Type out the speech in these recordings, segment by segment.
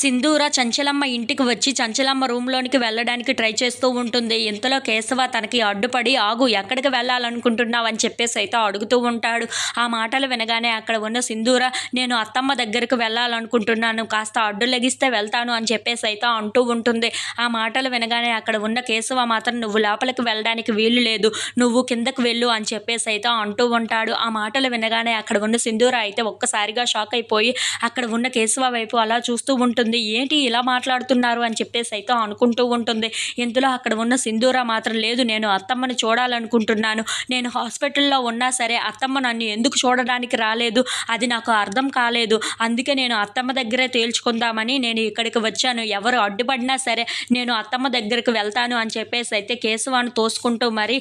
సింధూర చంచలమ్మ ఇంటికి వచ్చి చంచలమ్మ రూమ్లోనికి వెళ్ళడానికి ట్రై చేస్తూ ఉంటుంది. ఇంతలో కేశవ తనకి అడ్డుపడి ఆగు, ఎక్కడికి వెళ్ళాలనుకుంటున్నావు అని చెప్పేసి అయితే అడుగుతూ ఉంటాడు. ఆ మాటలు వినగానే అక్కడ ఉన్న సింధూర నేను అత్తమ్మ దగ్గరకు వెళ్ళాలనుకుంటున్నాను, కాస్త అడ్డు లెగిస్తే వెళ్తాను అని చెప్పేసి అయితే అంటూ ఉంటుంది. ఆ మాటలు వినగానే అక్కడ ఉన్న కేశవ మాత్రం నువ్వు లోపలికి వెళ్ళడానికి వీలు లేదు, నువ్వు కిందకు వెళ్ళు అని చెప్పేసి అయితే అంటూ ఉంటాడు. ఆ మాటలు వినగానే అక్కడ ఉన్న సింధూర అయితే ఒక్కసారిగా షాక్ అయిపోయి అక్కడ ఉన్న కేశవ వైపు అలా చూస్తూ ఉంటుంది. ఏంటి ఇలా మాట్లాడుతున్నారు అని చెప్పేసి అయితే అనుకుంటూ ఉంటుంది. ఇంతలో అక్కడ ఉన్న సింధూర మాత్రం లేదు, నేను అత్తమ్మని చూడాలనుకుంటున్నాను, నేను హాస్పిటల్లో ఉన్నా సరే అత్తమ్మ నన్ను ఎందుకు చూడడానికి రాలేదు అది నాకు అర్థం కాలేదు, అందుకే నేను అత్తమ్మ దగ్గరే తేల్చుకుందామని నేను ఇక్కడికి వచ్చాను, ఎవరు అడ్డుపడినా సరే నేను అత్తమ్మ దగ్గరికి వెళ్తాను అని చెప్పేసి అయితే కేశవాన్ని తోసుకుంటూ మరి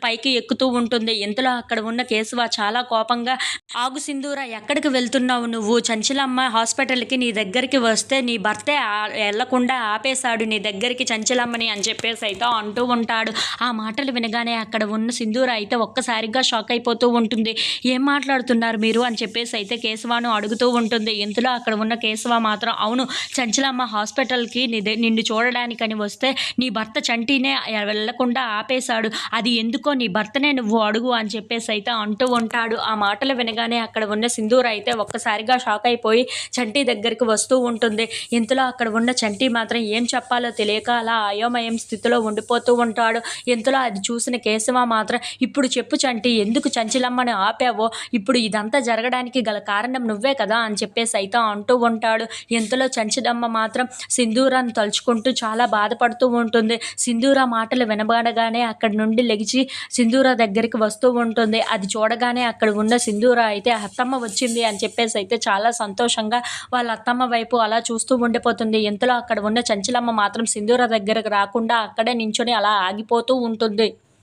పైకి ఎక్కుతూ ఉంటుంది. ఇంతలో అక్కడ ఉన్న కేశవ చాలా కోపంగా ఆగు సింధూర, ఎక్కడికి వెళ్తున్నావు నువ్వు, చంచలమ్మ హాస్పిటల్కి నీ దగ్గరికి వస్తే నీ భర్తే వెళ్లకుండా ఆపేశాడు నీ దగ్గరికి చంచలమ్మని అని చెప్పేసి అయితే అంటూ ఉంటాడు. ఆ మాటలు వినగానే అక్కడ ఉన్న సింధూర అయితే ఒక్కసారిగా షాక్ అయిపోతూ ఉంటుంది. ఏం మాట్లాడుతున్నారు మీరు అని చెప్పేసి అయితే కేశవాను అడుగుతూ ఉంటుంది. ఇంతలో అక్కడ ఉన్న కేశవ మాత్రం అవును, చంచలమ్మ హాస్పిటల్కి నిన్ను చూడడానికని వస్తే నీ భర్త చంటినే వెళ్లకుండా ఆపేశాడు, అది ఎందుకో నీ భర్తనే నువ్వు అడుగు అని చెప్పేసి అయితే అంటూ ఉంటాడు. ఆ మాటలు వినగానే అక్కడ ఉన్న సింధూర అయితే ఒక్కసారిగా షాక్ అయిపోయి చంటి దగ్గరికి వస్తూ ఉంటుంది. ఇంతలో అక్కడ ఉన్న చంటి మాత్రం ఏం చెప్పాలో తెలియక అలా అయోమయం స్థితిలో ఉండిపోతూ ఉంటాడు. ఇంతలో అది చూసిన కేశవ మాత్రం ఇప్పుడు చెప్పు చంటి, ఎందుకు చంచలమ్మని ఆపావో, ఇప్పుడు ఇదంతా జరగడానికి గల కారణం నువ్వే కదా అని చెప్పేసి అయితే అంటూ ఉంటాడు. ఇంతలో చంచలమ్మ మాత్రం సింధూరాన్ని తలుచుకుంటూ చాలా బాధపడుతూ ఉంటుంది. సింధూర మాటలు వినబడగానే అక్కడి నుండి లెగిచి సింధూర దగ్గరికి వస్తూ ఉంటుంది. అది చూడగానే అక్కడ ఉన్న సింధూర అయితే అత్తమ్మ వచ్చింది అని చెప్పేసి అయితే చాలా సంతోషంగా వాళ్ళ అత్తమ్మ వైపు అలా చూస్తూ ఉండిపోతుంది. ఇంతలో అక్కడ ఉన్న చంచలమ్మ మాత్రం సింధూర దగ్గరకు రాకుండా అక్కడే నించొని అలా ఆగిపోతూ ఉంటుంది.